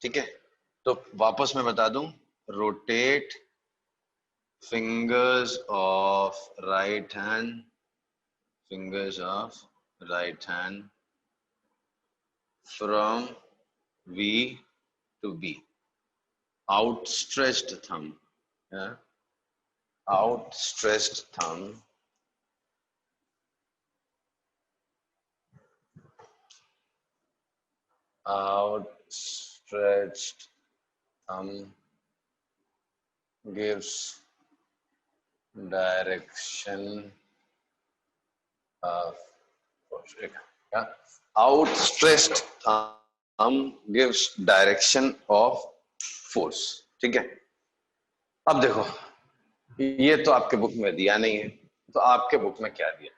ठीक है, तो वापस मैं बता दूं, rotate fingers of right hand, fingers of right hand from V to B. Outstretched thumb, yeah? Outstretched thumb outstretched thumb gives direction of force. Yeah? Outstretched thumb gives direction of force. ठीक है, अब देखो, ये तो आपके book में दिया नहीं है, तो आपके बुक में क्या दिया?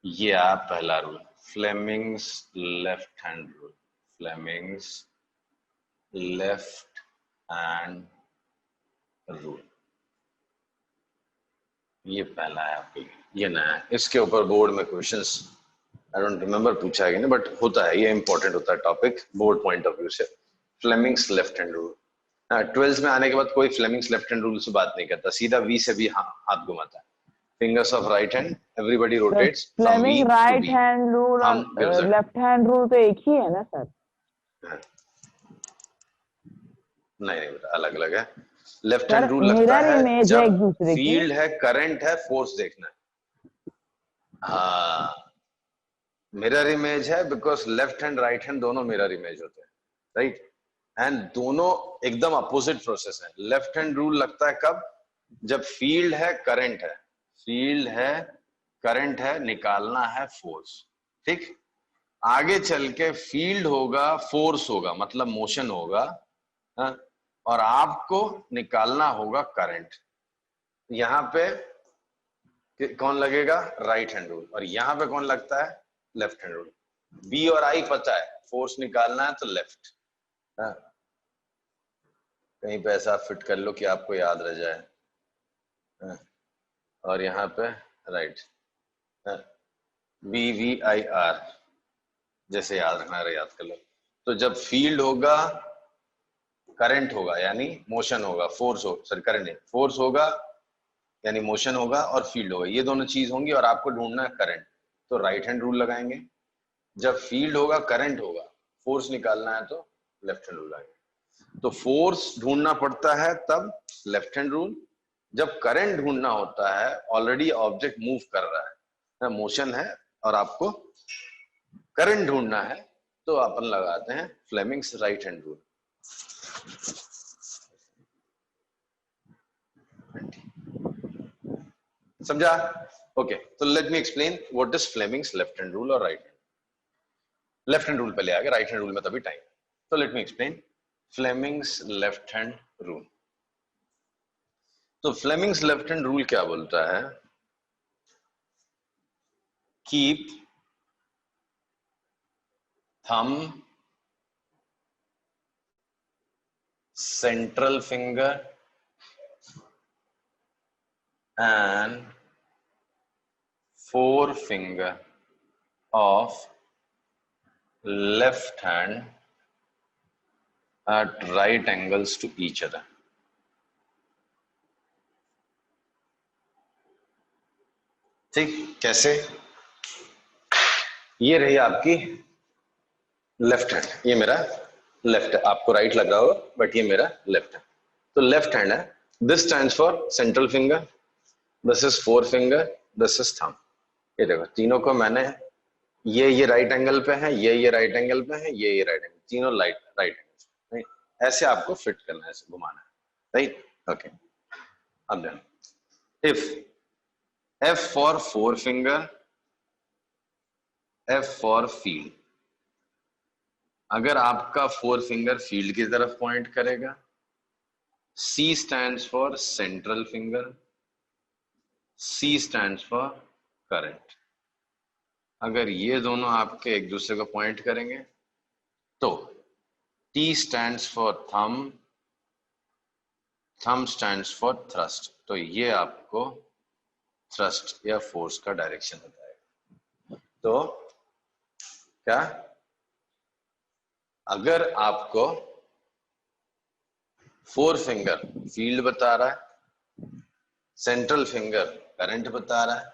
ये आप पहला rule, Fleming's left hand rule, Fleming's left hand rule, ये पहला है आपके लिए, ये नया है। इसके ऊपर बोर्ड में क्वेश्चंस आई डोंट रिमेम्बर पूछा है कि नहीं, बट होता है, ये इंपॉर्टेंट होता है topic board point of view से, Fleming's left hand rule. 12th में आने के बाद कोई फ्लेमिंग्स लेफ्ट हैंड रूल से बात नहीं करता, सीधा वी से भी हाथ घुमाता है। Fingers of right hand, everybody rotates from V Fleming to right B. Hand rule और लेफ्ट हैंड रूल तो एक ही है ना सर? नहीं नहीं बेटा, अलग अलग है। लेफ्ट सर हैंड रूल लगता मिरर है इमेज है जब एक दूसरे की। फील्ड है, करंट है, फोर्स देखना है। हाँ, मिरर इमेज है because left hand right hand दोनों मिरर इमेज होते हैं, राइट? एंड दोनों एकदम अपोजिट प्रोसेस है। लेफ्ट हैंड रूल लगता है कब? जब फील्ड है, करंट है, फील्ड है, करंट है, निकालना है फोर्स। ठीक, आगे चल के फील्ड होगा, फोर्स होगा, मतलब मोशन होगा, हाँ? और आपको निकालना होगा करंट। यहां पे कौन लगेगा? Right hand rule. और यहां पे कौन लगता है? Left hand rule. बी और आई पता है, फोर्स निकालना है तो लेफ्ट। हाँ? कहीं पे ऐसा फिट कर लो कि आपको याद रह जाए। हाँ? और यहाँ पे right, B V I R, जैसे याद रखना है याद कर लो। तो जब फील्ड होगा, करंट होगा यानी मोशन होगा, फोर्स हो, सॉरी करंट नहीं, फोर्स होगा यानी मोशन होगा, और फील्ड होगा, ये दोनों चीज होंगी, और आपको ढूंढना है करंट, तो राइट हैंड रूल लगाएंगे। जब फील्ड होगा, करंट होगा, फोर्स निकालना है तो लेफ्ट हैंड रूल लगाएंगे। तो फोर्स ढूंढना पड़ता है तब लेफ्ट हैंड रूल, जब करंट ढूंढना होता है, ऑलरेडी ऑब्जेक्ट मूव कर रहा है, मोशन है, और आपको करंट ढूंढना है, तो अपन लगाते हैं फ्लेमिंग्स राइट हैंड रूल। समझा? ओके, तो let me explain what is Fleming's left hand rule और right hand. Left hand rule पहले आ गया, राइट हैंड रूल में तभी टाइम। तो let me explain Fleming's left hand rule. तो फ्लेमिंग्स लेफ्ट हैंड रूल क्या बोलता है? Keep thumb central finger and forefinger of left hand at right angles to each other. ठीक, कैसे? ये रही आपकी लेफ्ट हैंड, ये मेरा लेफ्ट है, आपको राइट लग रहा होगा बट ये मेरा लेफ्ट है। तो लेफ्ट हैंड है, this stands for central finger, this is four finger, this is thumb. ये देखो, तीनों को मैंने, ये राइट एंगल पे है, ये राइट एंगल पे है, ये राइट एंगल, तीनों राइट एंगल, ऐसे आपको फिट करना है, ऐसे घुमाना है, राइट? ओके, अब then if F for four finger, F for field, अगर आपका फोर फिंगर फील्ड की तरफ पॉइंट करेगा, C stands for central finger, C stands for current। अगर ये दोनों आपके एक दूसरे को पॉइंट करेंगे तो T stands for thumb, thumb stands for thrust। तो ये आपको थ्रस्ट या फोर्स का डायरेक्शन बताएगा। तो क्या, अगर आपको फोर फिंगर फील्ड बता रहा है, सेंट्रल फिंगर करंट बता रहा है,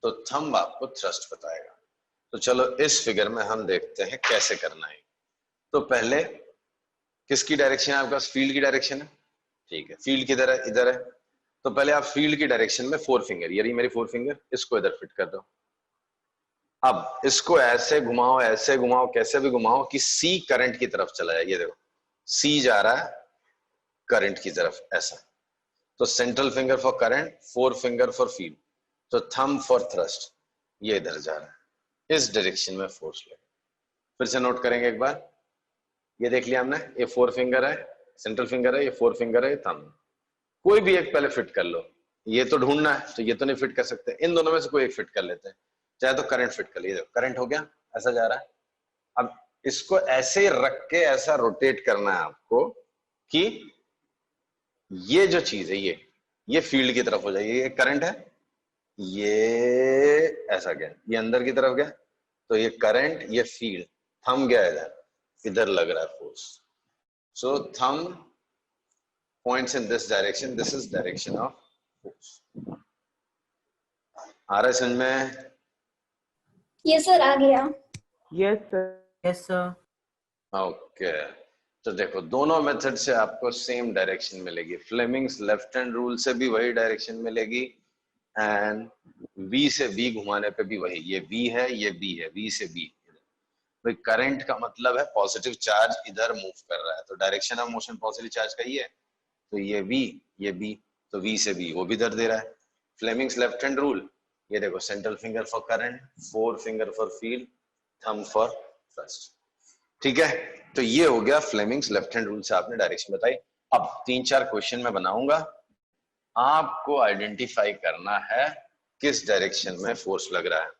तो थंब आपको थ्रस्ट बताएगा। तो चलो इस फिगर में हम देखते हैं कैसे करना है। तो पहले किसकी डायरेक्शन है आपके पास? फील्ड की डायरेक्शन है, ठीक है। फील्ड किधर है? इधर है। तो पहले आप फील्ड की डायरेक्शन में फोर फिंगर, ये रही मेरी फोर फिंगर, इसको इधर फिट कर दो। अब इसको ऐसे घुमाओ, ऐसे घुमाओ, कैसे भी घुमाओ कि सी करंट की तरफ चला जाए। ये देखो सी जा रहा है करंट की तरफ, ऐसा। तो central finger for current, four finger for field, तो थंब फॉर थ्रस्ट, ये इधर जा रहा है, इस डायरेक्शन में फोर्स लगे। फिर से नोट करेंगे एक बार। ये देख लिया हमने, ये फोर फिंगर है, सेंट्रल फिंगर है, ये फोर फिंगर है, ये थंब। कोई भी एक पहले फिट कर लो। ये तो ढूंढना है, तो ये तो नहीं फिट कर सकते, इन दोनों में से कोई एक फिट कर लेते हैं। चाहे तो करंट फिट कर लीजिए, करंट हो गया, ऐसा जा रहा है। अब इसको ऐसे ही रख के ऐसा रोटेट करना है आपको कि ये जो चीज है ये फील्ड की तरफ हो जाएगी। ये करंट है, ये ऐसा गया, ये अंदर की तरफ गया, तो ये करंट, ये फील्ड, थंब गया इधर, इधर लग रहा है force. So thumb points in this direction, this is direction of force. आ रहा है समझ में? यस सर, आ गया। Yes sir. Yes sir. Okay, तो देखो दोनों मेथड से आपको सेम डायरेक्शन मिलेगी। फ्लेमिंग्स लेफ्ट हैंड रूल से भी वही डायरेक्शन मिलेगी, एंड V से V घुमाने पे भी वही। ये V है, ये B है, V से B। भाई करंट का मतलब है पॉजिटिव चार्ज इधर मूव कर रहा है, तो direction of motion positive charge का ही है। तो ये V, ये B, तो V से B वो भी इधर दे रहा है। फ्लेमिंग्स लेफ्ट हैंड रूल, ये देखो central finger for current, four finger for field, thumb for thrust. ठीक है, तो ये हो गया फ्लेमिंग्स लेफ्ट हैंड रूल से आपने डायरेक्शन बताई। अब 3-4 क्वेश्चन मैं बनाऊंगा, आपको आइडेंटिफाई करना है किस डायरेक्शन में फोर्स लग रहा है।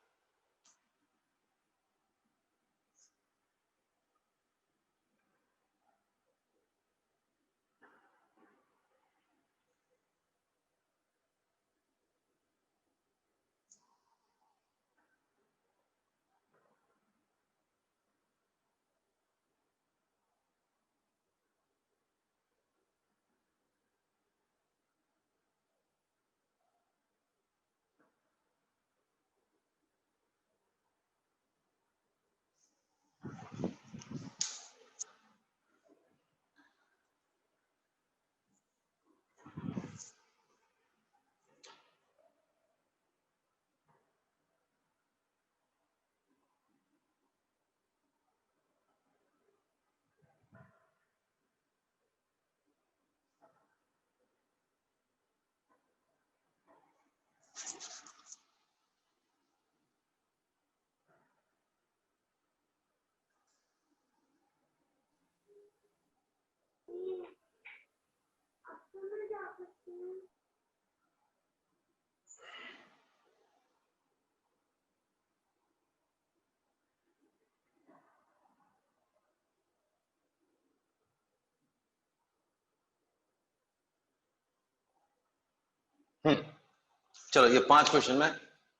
चलो ये 5 क्वेश्चन में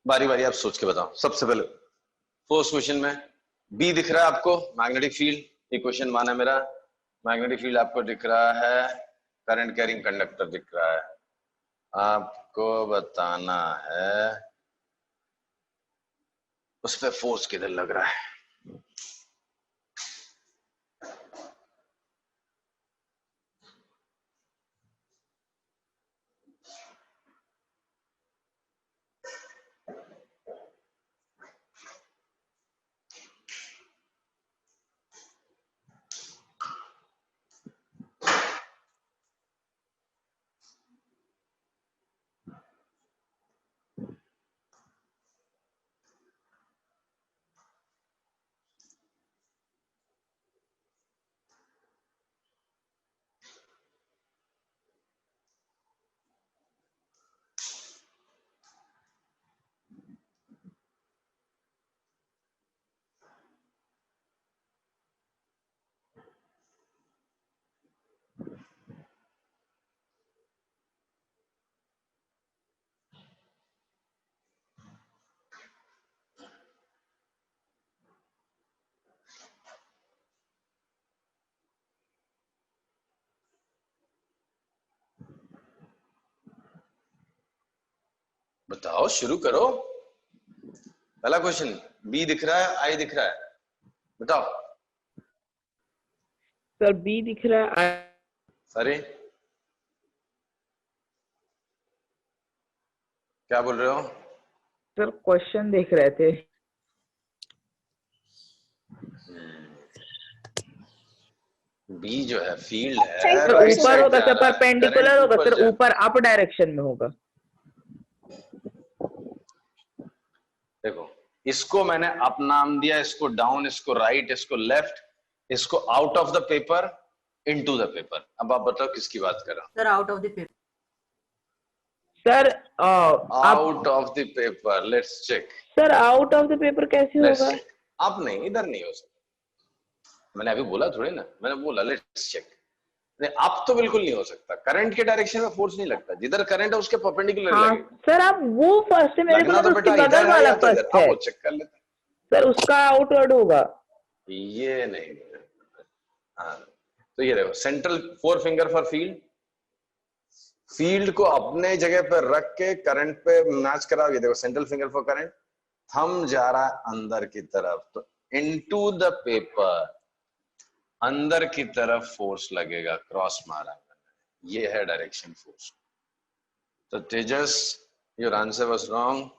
बारी बारी आप सोच के बताओ। सबसे पहले फर्स्ट क्वेश्चन में बी दिख रहा है आपको, मैग्नेटिक फील्ड। ये क्वेश्चन माना मेरा, मैग्नेटिक फील्ड आपको दिख रहा है, करंट कैरिंग कंडक्टर दिख रहा है। आपको बताना है उस पर फोर्स किधर लग रहा है। बताओ, शुरू करो। पहला क्वेश्चन, बी दिख रहा है, आई दिख रहा है, बताओ। सर बी दिख रहा है। अरे क्या बोल रहे हो? सर क्वेश्चन देख रहे थे। बी जो है फील्ड है, सर राइट ऊपर साइड होगा जा सर, रहा है, परपेंडिकुलर करंट होगा ऊपर सर, जा। ऊपर अप डायरेक्शन में होगा। देखो, इसको मैंने अप नाम दिया, इसको डाउन, इसको राइट, इसको लेफ्ट, इसको out of the paper, into the paper. अब आप बताओ किसकी बात कर रहा हूं? Sir out of the paper. Sir out of the paper, let's check. Sir out of the paper कैसे लेट्स होगा? चेक। आप नहीं, इधर नहीं हो सकता। मैंने अभी बोला थोड़ी ना, मैंने बोला लेट्स चेक। नहीं, आप तो बिल्कुल नहीं हो सकता। करंट के डायरेक्शन में फोर्स नहीं लगता, जिधर करंट है उसके परपेंडिकुलर हाँ लगेगा। सर, आप वो फर्स्ट है, मेरे को लगना लगा तो उसके बेटा बगल इधर है वाला या तो इधर, फर्स्ट आप है। वो चेक कर लेते। सर उसका आउटवर्ड होगा। ये नहीं। हाँ, तो ये देखो, central four finger for field. Field को अपने जगह पर रख के करंट पे मैच कराओगे। देखो, central finger for current, thumb जा रहा है अंदर की तरफ, तो इनटू द पेपर, अंदर की तरफ फोर्स लगेगा, क्रॉस मारा। ये है डायरेक्शन फोर्स। तो Tejas, your answer was wrong.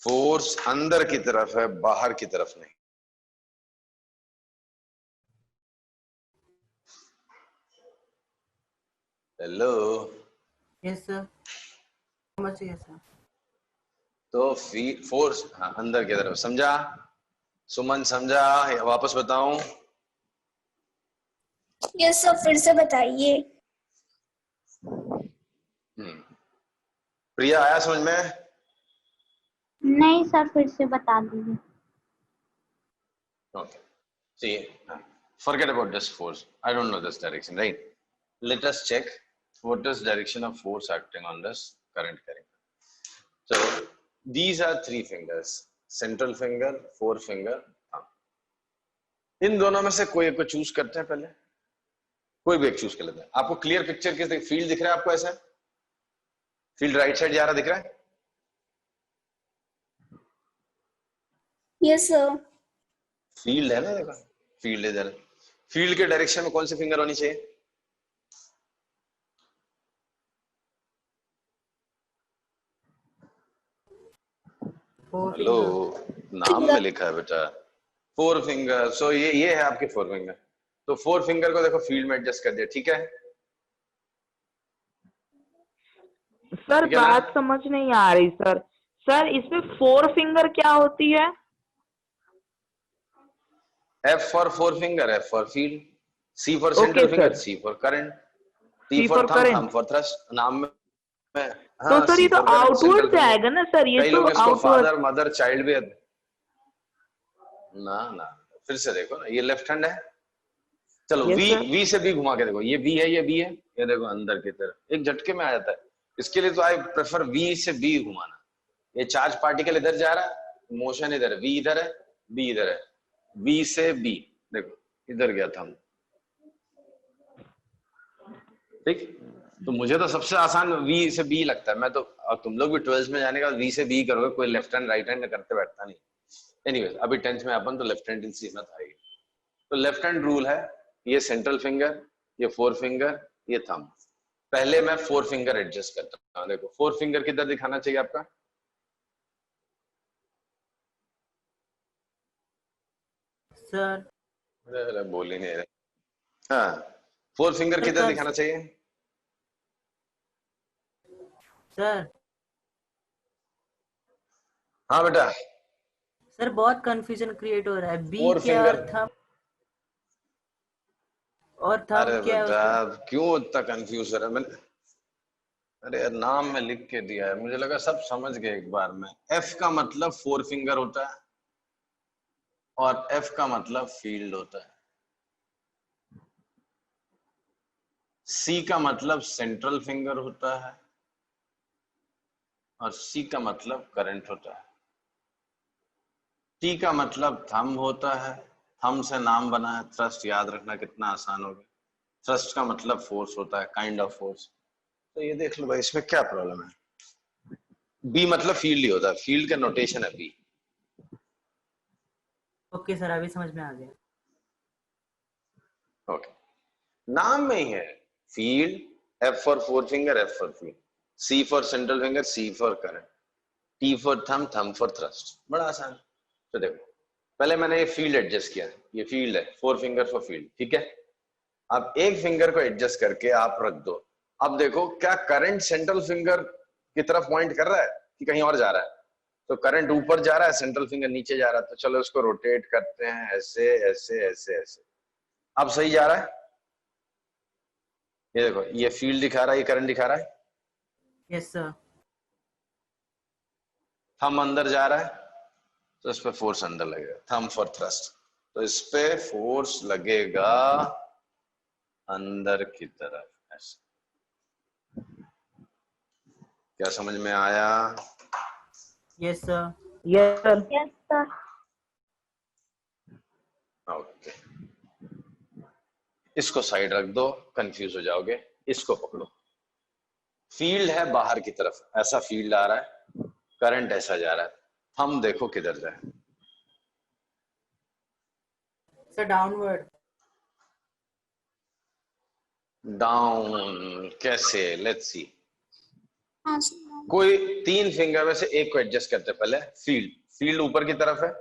Force अंदर की तरफ है, बाहर की तरफ नहीं। हेलो। यस सर, समझ गया सर। तो फोर्स, हाँ, अंदर की तरफ। समझा सुमन? समझा? वापस बताऊं? यस सर, फिर से बताइए। प्रिया, आया समझ में? नहीं सर, फिर से बता दीजिए। Okay. See, forget about this force. I don't know this direction, right? Let us check what is direction of force acting on this current carrying. So these are three fingers: central finger, forefinger, thumb. इन दोनों में से कोई एक को choose करते हैं पहले। कोई भी एक चूज कर लेते हैं। आपको क्लियर पिक्चर किस फील्ड दिख रहा है? आपको ऐसा फील्ड राइट साइड जा रहा दिख रहा है? Yes sir. फील्ड है ना, देखो फील्ड इधर। फील्ड के डायरेक्शन में कौन सी फिंगर होनी चाहिए? हेलो, नाम में लिखा है बेटा फोर फिंगर। सो ये है आपके फोर फिंगर। तो फोर फिंगर को देखो फील्ड में एडजस्ट कर दिया, ठीक है? सर बात समझ नहीं आ रही सर। सर इसमें फोर फिंगर क्या होती है? F for four finger, F for field, C for central finger, C for current, T for thumb, thumb for thrust. नाम में तो सर ये तो आउटवर्ड से आएगा ना सर? ये कई तो लोग इसको आउटवर्ड। फादर मदर चाइल्ड भी ना। फिर से देखो ना, ये लेफ्ट हैंड है। चलो V से B घुमा के देखो। ये B है, ये B है, ये देखो अंदर की तरफ एक झटके में आ जाता है। इसके लिए तो आई प्रेफर V से B घुमाना। ये चार्ज पार्टिकल इधर जा रहा है, मोशन इधर है, V इधर है, B इधर है। V से B देखो, इधर गया था हम, ठीक। तो मुझे तो सबसे आसान V से B लगता है। मैं तो, और तुम लोग भी 12th में जाने का V से B करोगे, कोई लेफ्ट हैंड राइट हैंड करते बैठता नहीं। एनीवेज, अभी 10th में अपन तो लेफ्ट हैंड सीखना था। तो लेफ्ट हैंड रूल है, ये सेंट्रल फिंगर, ये फोर फिंगर, ये थंब। पहले मैं फोर फिंगर एडजस्ट करता हूं। देखो फोर फिंगर किधर दिखाना चाहिए आपका? सर अरे बोल ही नहीं रहे। हाँ, फोर फिंगर किधर दिखाना चाहिए सर? हाँ बेटा। सर बहुत कंफ्यूजन क्रिएट हो रहा है। बी फोर क्या फिंगर। और थंब, और थंब अरे क्या बेटा, है? क्यों इतना कंफ्यूज हो रहा है? मैंने, अरे यार, नाम में लिख के दिया है, मुझे लगा सब समझ गए एक बार में। एफ का मतलब फोर फिंगर होता है और एफ का मतलब फील्ड होता है। सी का मतलब सेंट्रल फिंगर होता है और सी का मतलब करंट होता है। टी का मतलब थंब होता है, थंब से नाम बना है थ्रस्ट। याद रखना कितना आसान हो गया। थ्रस्ट का मतलब फोर्स होता है, काइंड ऑफ फोर्स। तो ये देख लो भाई, इसमें क्या प्रॉब्लम है? बी मतलब फील्ड ही होता है, फील्ड का नोटेशन है बी। ओके सर, अभी समझ में आ गया। ओके, नाम में ही है field, F for four finger, F for field, C for central finger, C for current, T for thumb, thumb for thrust. बड़ा आसान। तो देखो पहले मैंने ये फील्ड एडजस्ट किया, ये फील्ड है, फोर फिंगर फॉर फील्ड, ठीक है। अब एक फिंगर को एडजस्ट करके आप रख दो। अब देखो क्या करंट सेंट्रल फिंगर की तरफ पॉइंट कर रहा है कि कहीं और जा रहा है? तो करंट ऊपर जा रहा है, सेंट्रल फिंगर नीचे जा रहा है, तो चलो इसको रोटेट करते हैं ऐसे ऐसे ऐसे ऐसे। अब सही जा रहा है, ये देखो ये फील्ड दिखा रहा है, ये करंट दिखा रहा है। Yes sir. थंब अंदर जा रहा है तो इस पे फोर्स अंदर लगेगा, थंब फॉर थ्रस्ट, तो इस पे फोर्स लगेगा अंदर की तरफ ऐसे। क्या समझ में आया? Yes sir. Yes sir. Yes sir. Okay, इसको साइड रख दो, कंफ्यूज हो जाओगे। इसको पकड़ो, फील्ड है बाहर की तरफ, ऐसा फील्ड आ रहा है, करंट ऐसा जा रहा है, हम देखो किधर जाए। Sir downward. डाउन कैसे? Let's see. हाँ सर। कोई तीन फिंगर में से एक को एडजस्ट करते हैं पहले। फील्ड, फील्ड ऊपर की तरफ है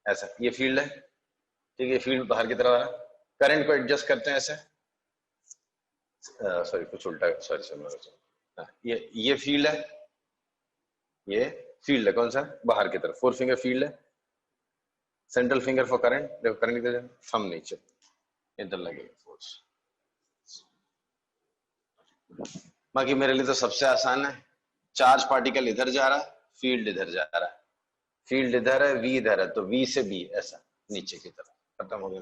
ऐसा, ये फील्ड है, ठीक है, फील्ड बाहर की तरफ है। करंट को एडजस्ट करते हैं ऐसे, सॉरी कुछ उल्टा, सॉरी सॉरी, ये फील्ड है, ये फील्ड है, कौन सा? बाहर की तरफ, फोर फिंगर फील्ड है, सेंट्रल फिंगर फॉर करंट, देखो करंट किधर है, थंब नीचे, इधर लगेगा फोर्स। बाकी मेरे लिए तो सबसे आसान है, चार्ज पार्टिकल इधर जा रहा है, फील्ड इधर जा रहा है, फील्ड इधर है, वी इधर है, तो वी से बी ऐसा नीचे की तरफ, खत्म हो गया।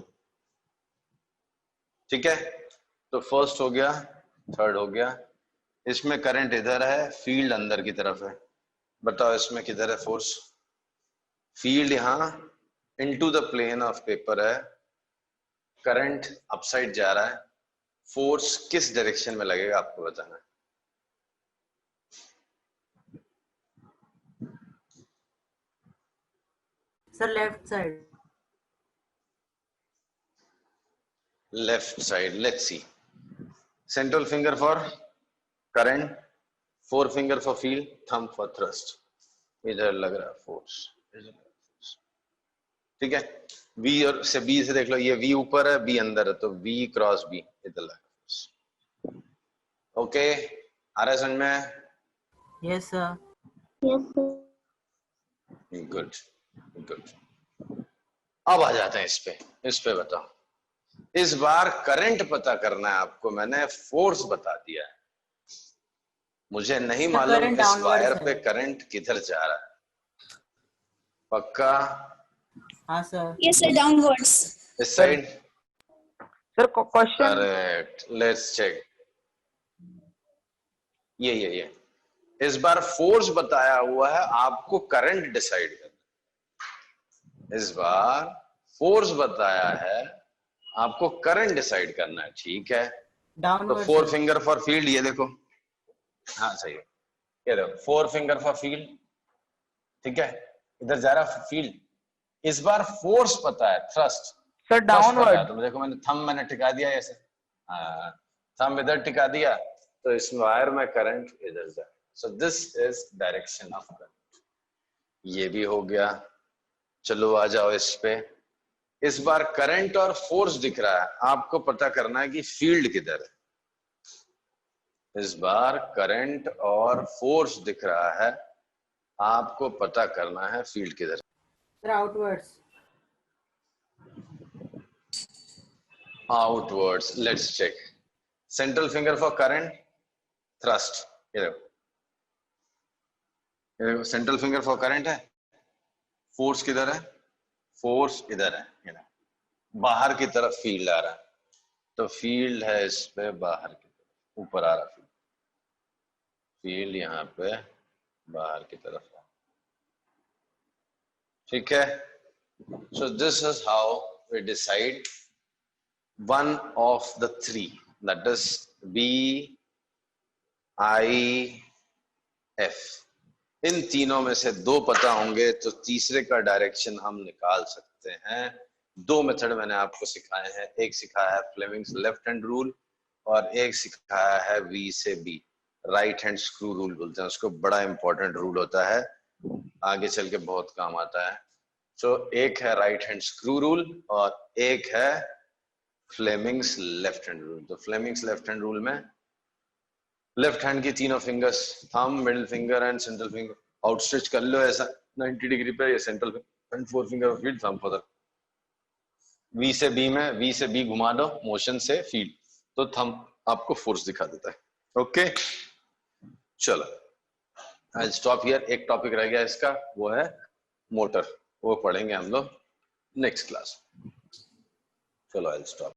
ठीक है, तो फर्स्ट हो गया, थर्ड हो गया। इसमें करंट इधर है, फील्ड अंदर की तरफ है, बताओ इसमें किधर है फोर्स? फील्ड यहां into the plane of paper है, करंट अपसाइड जा रहा है, फोर्स किस डायरेक्शन में लगेगा आपको बताना है। Sir left side. Left side, let's see. Central finger for current, four finger for field, thumb for thrust, इधर लग रहा है फोर्स, ठीक है। V और से B से देख लो, ये V ऊपर है, B अंदर है, तो V क्रॉस B इधर लगा फोर्स। ओके, आ रहा है समझ में? Yes sir. Yes sir. Good good. अब आ जाते हैं इस पे बताओ। इस बार करंट पता करना है आपको, मैंने फोर्स बता दिया है, मुझे नहीं सर मालूम करंट इस डाउनवर्ड वायर है पे करंट किधर जा रहा है। पक्का? हाँ सर। ये सर डाउनवर्ड्स। इस side? Sir question. Correct, let's check. ये इस बार फोर्स बताया हुआ है, आपको करंट डिसाइड करना। इस बार फोर्स बताया है, आपको करंट डिसाइड करना है, ठीक है। तो downward four sir. Finger for field, ये देखो, हाँ सही है, ये देखो फोर फिंगर फॉर फील्ड, ठीक है, इधर जा रहा फील्ड। इस बार फोर्स पता है, थ्रस्ट, सर थ्रस्ट पता है, डाउनवर्ड। तो देखो मैंने थंब मैंने टिका दिया ऐसे, हाँ, थंब इधर टिका दिया, तो इस वायर में करंट इधर जाए। सो this is direction of current. ये भी हो गया। चलो आ जाओ इस पे। इस बार करंट और फोर्स दिख रहा है, आपको पता करना है कि फील्ड किधर है। इस बार करंट और फोर्स दिख रहा है, आपको पता करना है फील्ड किधर। Sir outwards. Outwards, let's check. Central finger for current, thrust, ये देखो, ये देखो सेंट्रल फिंगर फॉर करंट है, फोर्स किधर है? फोर्स इधर है, ये देखो, बाहर की तरफ फील्ड आ रहा है, तो फील्ड है इस पे बाहर की तरफ, ऊपर आ रहा फील्ड, फील्ड यहाँ पे बाहर की तरफ है, ठीक है। So this is how we decide one of the three, that is B, I, F. इन तीनों में से दो पता होंगे तो तीसरे का डायरेक्शन हम निकाल सकते हैं। दो मेथड मैंने आपको सिखाए हैं, एक सिखाया है फ्लेमिंग्स लेफ्ट हैंड रूल और एक सिखाया है वी से B, right hand screw rule बोलते हैं उसको। बड़ा इंपॉर्टेंट रूल होता है, आगे चल के बहुत काम आता है। सो एक है राइट हैंड स्क्रू रूल और एक है फ्लेमिंग्स लेफ्ट हैंड रूल। तो फ्लेमिंग्स लेफ्ट हैंड रूल में लेफ्ट हैंड की तीनों fingers, thumb, middle finger and central finger, outstretch कर लो ऐसा 90 डिग्री पे, ये central finger and four finger of field, thumb for the V से बी में, वी से बी घुमा दो मोशन से फीड, तो थंब आपको फोर्स दिखा देता है। ओके चलो आई स्टॉप हियर। एक टॉपिक रह गया इसका, वो है मोटर, वो पढ़ेंगे हम लोग नेक्स्ट क्लास। चलो आई स्टॉप।